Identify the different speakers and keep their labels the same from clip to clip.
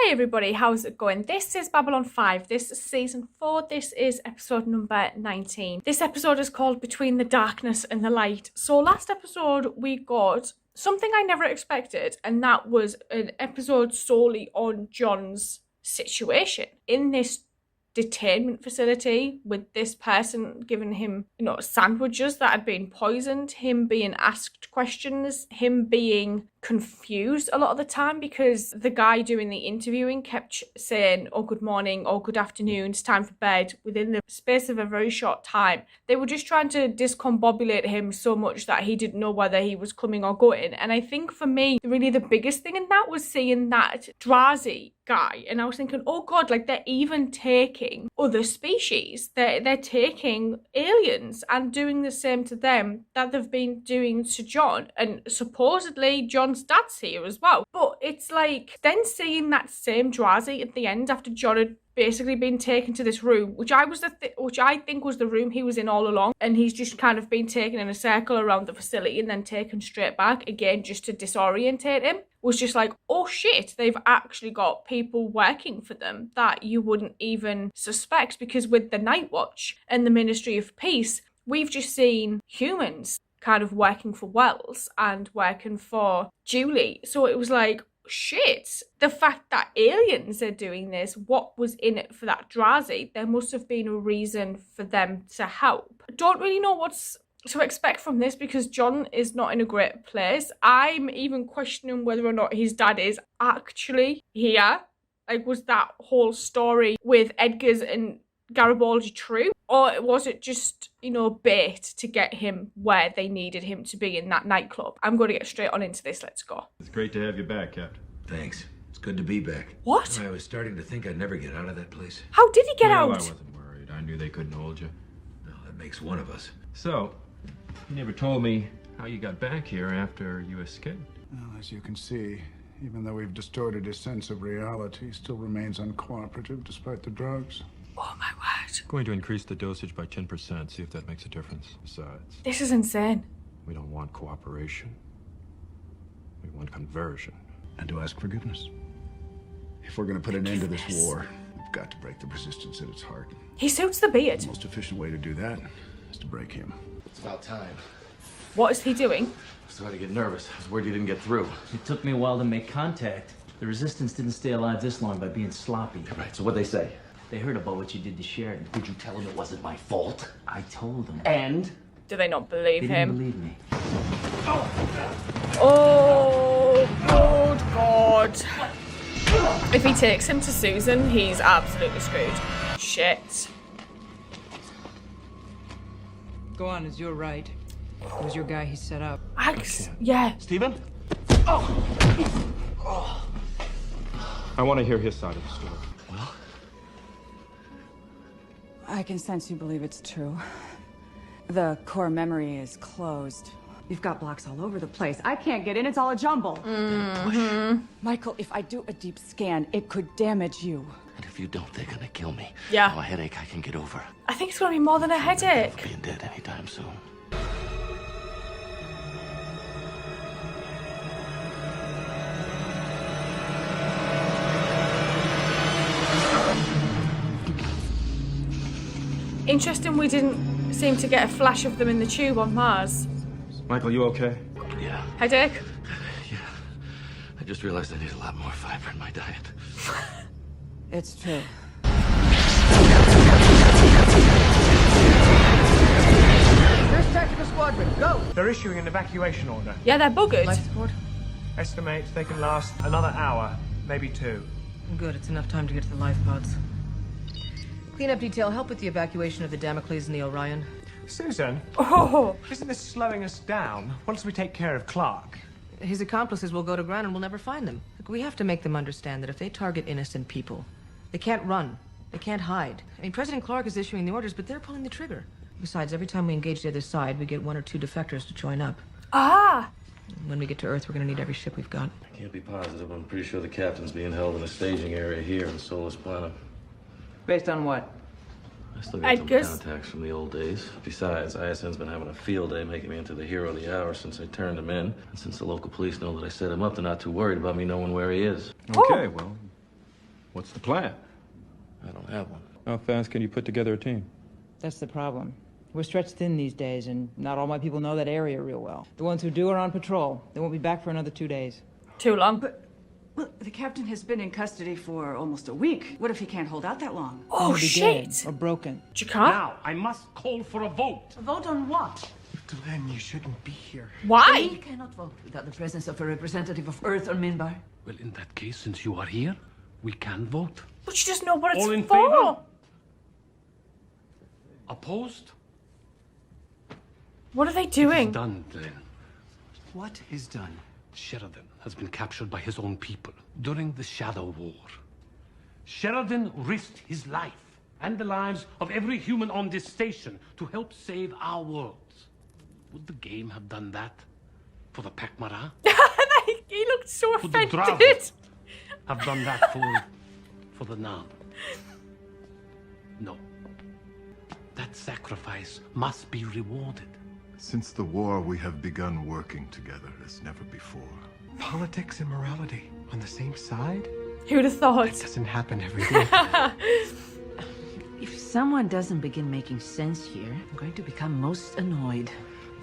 Speaker 1: Hey everybody, how's it going? This is Babylon 5. This is season 4. This is episode number 19. This episode is called Between the Darkness and the Light. So last episode we got something I never expected, and that was an episode solely on John's situation in this detainment facility with this person giving him, sandwiches that had been poisoned, him being asked questions, him being confused a lot of the time because the guy doing the interviewing kept saying, oh, good morning, or good afternoon, it's time for bed, within the space of a very short time. They were just trying to discombobulate him so much that he didn't know whether he was coming or going. And I think for me, really the biggest thing in that was seeing that Drazi guy, and I was thinking, oh god, like they're even taking other species, they're taking aliens and doing the same to them that they've been doing to John, and supposedly John's dad's here as well. But it's like then seeing that same Drazi at the end after John had basically been taken to this room, which I think was the room he was in all along, and he's just kind of been taken in a circle around the facility and then taken straight back again just to disorientate him, was just like, oh shit, they've actually got people working for them that you wouldn't even suspect, because with the Night Watch and the Ministry of Peace, we've just seen humans kind of working for Wells and working for Julie. So it was like, shit, the fact that aliens are doing this, what was in it for that Drazi? There must have been a reason for them to help. I don't really know what's to expect from this because John is not in a great place. I'm even questioning whether or not his dad is actually here. Like, was that whole story with Edgar's and Garibaldi true? Or was it just, bait to get him where they needed him to be in that nightclub? I'm going to get straight on into this. Let's go.
Speaker 2: It's great to have you back, Captain.
Speaker 3: Thanks. It's good to be back.
Speaker 1: What?
Speaker 3: I was starting to think I'd never get out of that place.
Speaker 1: How did he get out?
Speaker 2: I wasn't worried. I knew they couldn't hold you.
Speaker 3: Well, that makes one of us.
Speaker 2: So, you never told me how you got back here after you escaped.
Speaker 4: Well, as you can see, even though we've distorted his sense of reality, he still remains uncooperative despite the drugs.
Speaker 1: Oh my word.
Speaker 2: Going to increase the dosage by 10%, see if that makes a difference. Besides,
Speaker 1: This is insane.
Speaker 2: we don't want cooperation. We want conversion.
Speaker 4: And to ask forgiveness. If we're going to put an end to this war, we've got to break the resistance at its heart.
Speaker 1: He suits the beard.
Speaker 4: The most efficient way to do that is to break him.
Speaker 3: It's about time.
Speaker 1: What is he doing?
Speaker 3: I started to get nervous. I was worried you didn't get through.
Speaker 5: It took me a while to make contact. The resistance didn't stay alive this long by being sloppy.
Speaker 3: Right, so what'd they say?
Speaker 5: They heard about what you did to Sheridan.
Speaker 3: Did you tell them it wasn't my fault?
Speaker 5: I told them.
Speaker 3: And?
Speaker 1: Do they not believe
Speaker 5: They
Speaker 1: him?
Speaker 5: didn't believe me.
Speaker 1: Oh, good God. If he takes him to Susan, he's absolutely screwed. Shit.
Speaker 6: Go on, it's your right. It was your guy he set up.
Speaker 1: Yeah.
Speaker 3: Stephen?
Speaker 2: I want to hear his side of the story.
Speaker 3: Well?
Speaker 7: I can sense you believe it's true. The core memory is closed. You've got blocks all over the place. I can't get in, it's all a jumble. Michael, if I do a deep scan, it could damage you.
Speaker 3: And if you don't, they're gonna kill me.
Speaker 1: Yeah.
Speaker 3: Now, a headache I can get over.
Speaker 1: I think it's going to be more than a headache.
Speaker 3: Being dead anytime soon.
Speaker 1: Interesting we didn't seem to get a flash of them in the tube on Mars.
Speaker 2: Michael, you okay?
Speaker 3: Yeah.
Speaker 1: Headache?
Speaker 3: Yeah. I just realized I need a lot more fiber in my diet.
Speaker 7: It's true.
Speaker 8: First tactical squadron, go!
Speaker 9: They're issuing an evacuation order.
Speaker 1: Yeah, they're buggered.
Speaker 6: Life support?
Speaker 9: Estimate they can last another hour, maybe two.
Speaker 6: Good, it's enough time to get to the life pods. Cleanup detail, help with the evacuation of the Damocles and the Orion.
Speaker 9: Susan,
Speaker 1: Oh,
Speaker 9: isn't this slowing us down once we take care of Clark?
Speaker 6: His accomplices will go to ground and we'll never find them. Look, we have to make them understand that if they target innocent people, they can't run. They can't hide. I mean, President Clark is issuing the orders, but they're pulling the trigger. Besides, every time we engage the other side, we get 1 or 2 defectors to join up.
Speaker 1: ah.
Speaker 6: When we get to Earth, we're gonna need every ship we've got.
Speaker 10: I can't be positive. I'm pretty sure the captain's being held in a staging area here in Solus Planum.
Speaker 8: Based on what?
Speaker 10: I still got some
Speaker 1: Edgar's.
Speaker 10: contacts from the old days. Besides, ISN's been having a field day making me into the hero of the hour since I turned him in. And since the local police know that I set him up, they're not too worried about me knowing where he is.
Speaker 2: Okay, well, What's the plan?
Speaker 10: I don't have one.
Speaker 2: How fast can you put together a team?
Speaker 8: That's the problem. We're stretched thin these days, and not all my people know that area real well. The ones who do are on patrol. They won't be back for another 2 days.
Speaker 1: Too long.
Speaker 7: Well, the captain has been in custody for almost a week. What if he can't hold out that long?
Speaker 1: Oh,
Speaker 8: He'll be
Speaker 1: shit.
Speaker 8: dead or broken.
Speaker 1: Jakar?
Speaker 9: Now, I must call for a vote.
Speaker 7: A vote on what?
Speaker 9: Delenn, you shouldn't be here.
Speaker 1: Why?
Speaker 11: We cannot vote without the presence of a representative of Earth or Minbar.
Speaker 12: Well, in that case, since you are here, we can vote.
Speaker 1: But you just know what it's
Speaker 9: All in
Speaker 1: for.
Speaker 9: favor?
Speaker 12: Opposed?
Speaker 1: What are they
Speaker 12: It
Speaker 1: doing?
Speaker 12: is done, Delenn.
Speaker 9: What is done?
Speaker 12: Sheridan has been captured by his own people during the Shadow War. Sheridan risked his life and the lives of every human on this station to help save our worlds. Would the game have done that for the Pakmara?
Speaker 1: He looked so
Speaker 12: Would the
Speaker 1: offended.
Speaker 12: Dravids have done that for the Nam? No. That sacrifice must be rewarded.
Speaker 13: Since the war, we have begun working together as never before.
Speaker 9: Politics and morality on the same side?
Speaker 1: Who'd have thought?
Speaker 9: That doesn't happen every day.
Speaker 11: If someone doesn't begin making sense here, I'm going to become most annoyed.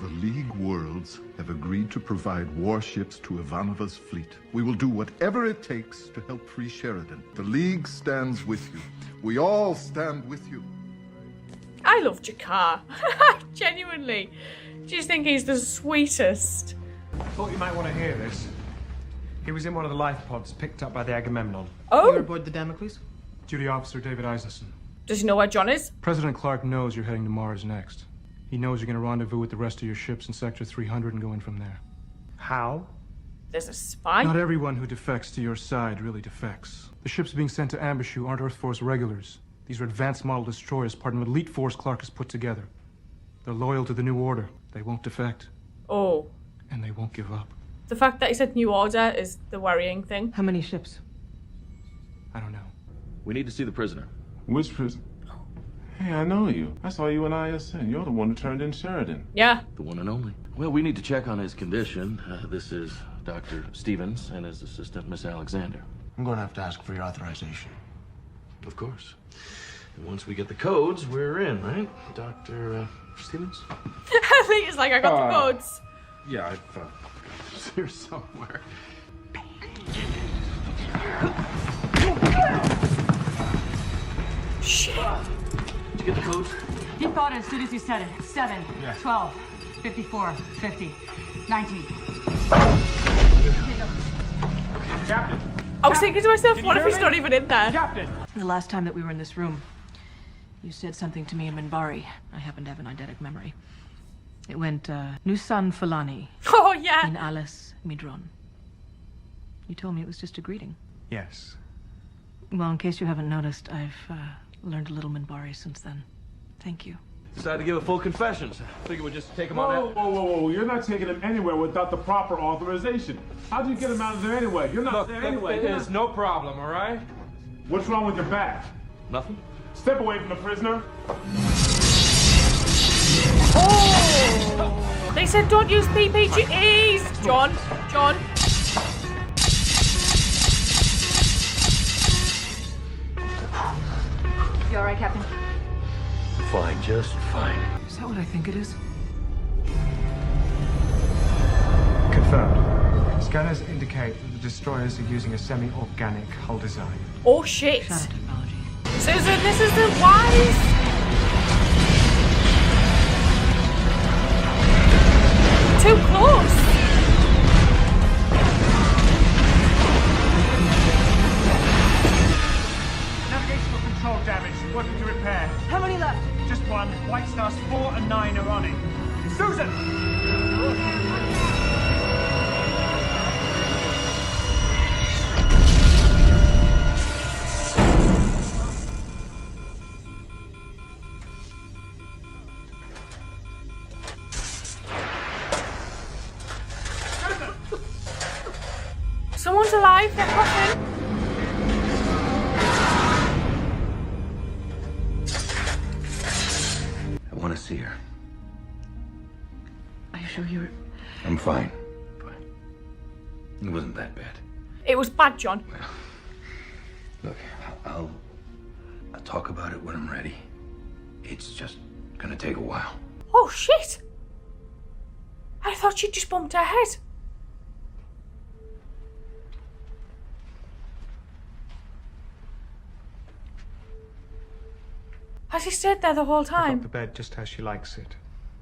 Speaker 13: The League Worlds have agreed to provide warships to Ivanova's fleet. We will do whatever it takes to help free Sheridan. The League stands with you. We all stand with you.
Speaker 1: I love Jakar. Genuinely. Just think he's the sweetest.
Speaker 9: Thought you might want to hear this. He was in one of the life pods picked up by the Agamemnon.
Speaker 1: Oh.
Speaker 6: You're aboard the Damocles?
Speaker 9: Duty Officer David Isaacson.
Speaker 1: Does he know where John is?
Speaker 9: President Clark knows you're heading to Mars next. He knows you're going to rendezvous with the rest of your ships in Sector 300 and go in from there. How?
Speaker 1: There's a spy?
Speaker 9: Not everyone who defects to your side really defects. The ships being sent to ambush you aren't Earth Force regulars. These are advanced model destroyers, part of an elite force Clark has put together. They're loyal to the New Order. They won't defect.
Speaker 1: Oh.
Speaker 9: And they won't give up.
Speaker 1: The fact that he said New Order is the worrying thing.
Speaker 6: How many ships?
Speaker 9: I don't know.
Speaker 10: We need to see the prisoner.
Speaker 14: Which prisoner? Hey, I know you. I saw you in ISN. You're the one who turned in Sheridan.
Speaker 1: Yeah.
Speaker 10: The one and only. Well, we need to check on his condition. This is Dr. Stevens and his assistant, Miss Alexander.
Speaker 15: I'm going to have to ask for your authorization.
Speaker 10: Of course. And once we get the codes, we're in, right? Dr. Stevens?
Speaker 1: I think it's like I got the codes.
Speaker 14: Yeah, it's here somewhere.
Speaker 1: Shit.
Speaker 10: Did you get the codes?
Speaker 7: He thought it as soon as you said it. 7,
Speaker 14: Yeah.
Speaker 7: 12, 54, 50, 19.
Speaker 9: Captain!
Speaker 1: I was thinking to myself,
Speaker 9: Did
Speaker 1: what
Speaker 9: you
Speaker 1: if
Speaker 9: hear
Speaker 1: he's
Speaker 9: me?
Speaker 1: not even in there?
Speaker 9: Captain!
Speaker 6: The last time that we were in this room, you said something to me in Minbari. I happen to have an eidetic memory. It went, Nusan Falani.
Speaker 1: Oh, yeah.
Speaker 6: In Alice Midron. You told me it was just a greeting.
Speaker 9: Yes.
Speaker 6: Well, in case you haven't noticed, I've learned a little Minbari since then. Thank you.
Speaker 10: Decided to give a full confession. So I figured we'd just take him on
Speaker 14: Whoa,
Speaker 10: out.
Speaker 14: whoa, whoa, whoa. You're not taking him anywhere without the proper authorization. How'd you get him out of there anyway? You're not there anyway.
Speaker 9: It is no problem, all right?
Speaker 14: What's wrong with your back?
Speaker 10: Nothing?
Speaker 14: Step away from the prisoner.
Speaker 1: Oh! They said don't use PPGs! John.
Speaker 7: You all right, Captain?
Speaker 10: Fine, just fine.
Speaker 6: Is that what I think it is?
Speaker 9: Confirmed. Scanners indicate that the destroyers are using a semi-organic hull design.
Speaker 1: Oh, shit.
Speaker 6: Shadow technology.
Speaker 1: Susan, this is the wise. Too close.
Speaker 9: Navigational control damage. Working to repair.
Speaker 7: How many left?
Speaker 9: Just one. White Stars 4 and 9 are on it. Susan!
Speaker 1: Someone's alive, they're coughing.
Speaker 10: I want to see her.
Speaker 11: Are you sure you're...
Speaker 10: I'm fine. Fine. It wasn't that bad.
Speaker 1: It was bad, John.
Speaker 15: Look, I'll talk about it when I'm ready. It's just gonna take a while.
Speaker 1: Oh shit! I thought she'd just bumped her head. Has he stayed there the whole
Speaker 9: I got
Speaker 1: time?
Speaker 9: the bed just how she likes it.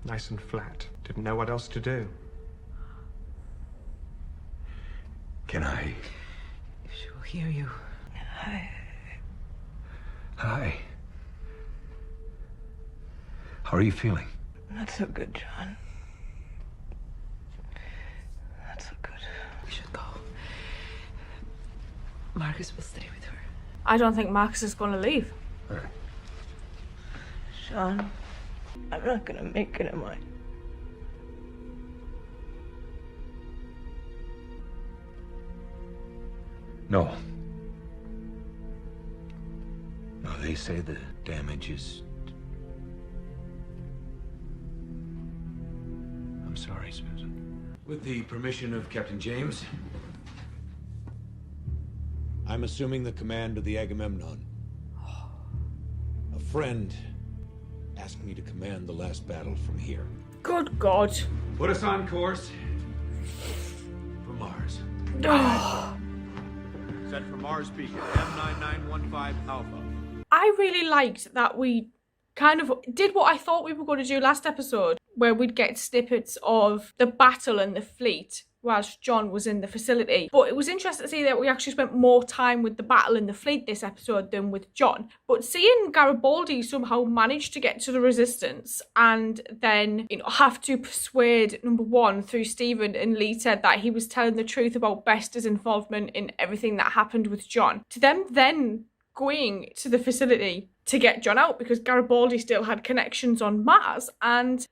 Speaker 9: Nice and flat. Didn't know what else to do.
Speaker 15: Can I?
Speaker 6: She'll hear you.
Speaker 15: Hi. How are you feeling?
Speaker 6: Not so good, John. Not so good. We should go. Marcus will stay with her.
Speaker 1: I don't think Marcus is going to leave.
Speaker 15: All right.
Speaker 6: Sean, I'm not gonna make it, am I?
Speaker 15: No. No, they say the damage is... I'm sorry, Susan.
Speaker 16: With the permission of Captain James, I'm assuming the command of the Agamemnon. A friend asked me to command the last battle from here.
Speaker 1: Good God.
Speaker 16: Put us on course for Mars.
Speaker 17: Set for Mars beacon, M9915 Alpha.
Speaker 1: I really liked that we kind of did what I thought we were going to do last episode, where we'd get snippets of the battle and the fleet whilst John was in the facility. But it was interesting to see that we actually spent more time with the battle and the fleet this episode than with John. But seeing Garibaldi somehow manage to get to the Resistance and then, have to persuade, number one, through Stephen and Lita, that he was telling the truth about Bester's involvement in everything that happened with John, to them then going to the facility to get John out, because Garibaldi still had connections on Mars, and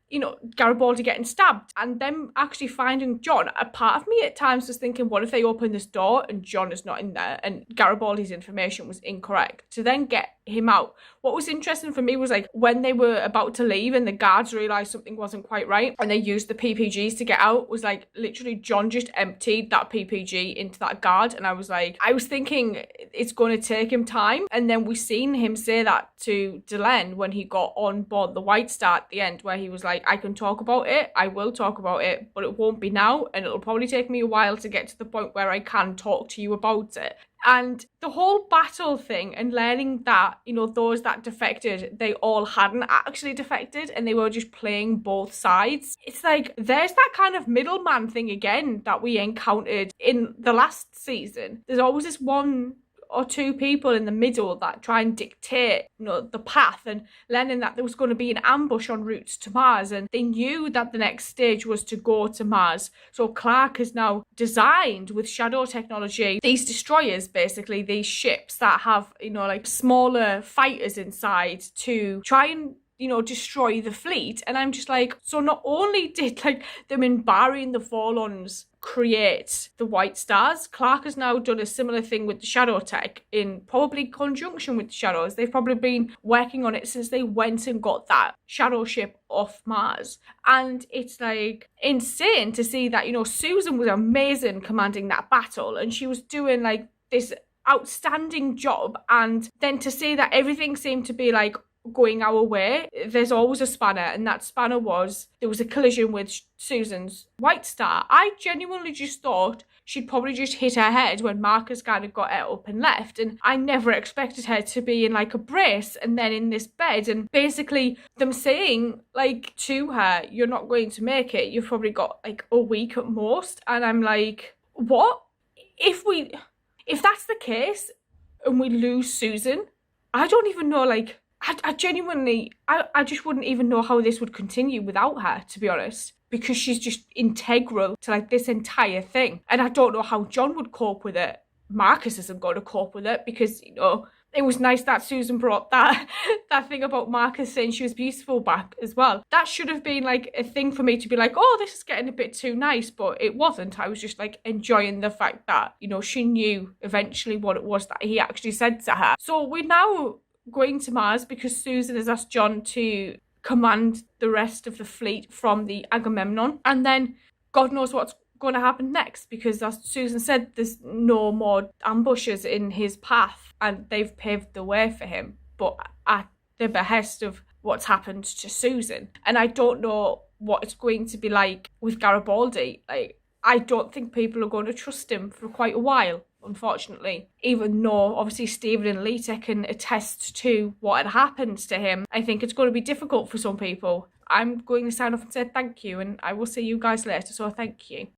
Speaker 1: Garibaldi getting stabbed and them actually finding John. A part of me at times was thinking, what if they open this door and John is not in there and Garibaldi's information was incorrect, to then get him out. What was interesting for me was when they were about to leave and the guards realized something wasn't quite right and they used the PPGs to get out, was literally John just emptied that PPG into that guard, and I was thinking it's going to take him time. And then we seen him say that to Delenn when he got on board the White Star at the end, where he was like, I can talk about it, I will talk about it, but it won't be now, and it'll probably take me a while to get to the point where I can talk to you about it. And the whole battle thing and learning that, those that defected, they all hadn't actually defected and they were just playing both sides. It's there's that kind of middleman thing again that we encountered in the last season. There's always this one or two people in the middle that try and dictate, the path, and learning that there was going to be an ambush en route to Mars, and they knew that the next stage was to go to Mars. So Clark has now designed with shadow technology these destroyers, basically these ships that have, smaller fighters inside to try and destroy the fleet. And I'm just so not only did them in Barry and the Forlons create the White Stars, Clark has now done a similar thing with the Shadow Tech in probably conjunction with the Shadows. They've probably been working on it since they went and got that shadow ship off Mars. And it's insane to see that, Susan was amazing commanding that battle, and she was doing this outstanding job, and then to see that everything seemed to be going our way, there's always a spanner, and that spanner was there was a collision with Susan's White Star. I genuinely just thought she'd probably just hit her head when Marcus kind of got her up and left, and I never expected her to be in a brace and then in this bed, and basically them saying to her, you're not going to make it, you've probably got a week at most. And I'm what if that's the case and we lose Susan? I don't even know I genuinely, I just wouldn't even know how this would continue without her, to be honest, because she's just integral to this entire thing. And I don't know how John would cope with it. Marcus isn't going to cope with it because, it was nice that Susan brought that thing about Marcus saying she was beautiful back as well. That should have been a thing for me to be oh, this is getting a bit too nice, but it wasn't. I was just enjoying the fact that, she knew eventually what it was that he actually said to her. So we're now going to Mars because Susan has asked John to command the rest of the fleet from the Agamemnon, and then God knows what's going to happen next, because as Susan said, there's no more ambushes in his path and they've paved the way for him, but at the behest of what's happened to Susan. And I don't know what it's going to be like with Garibaldi. Like, I don't think people are going to trust him for quite a while, unfortunately. Even though obviously Stephen and Lita can attest to what had happened to him, I think it's going to be difficult for some people. I'm going to sign off and say thank you, and I will see you guys later, so thank you.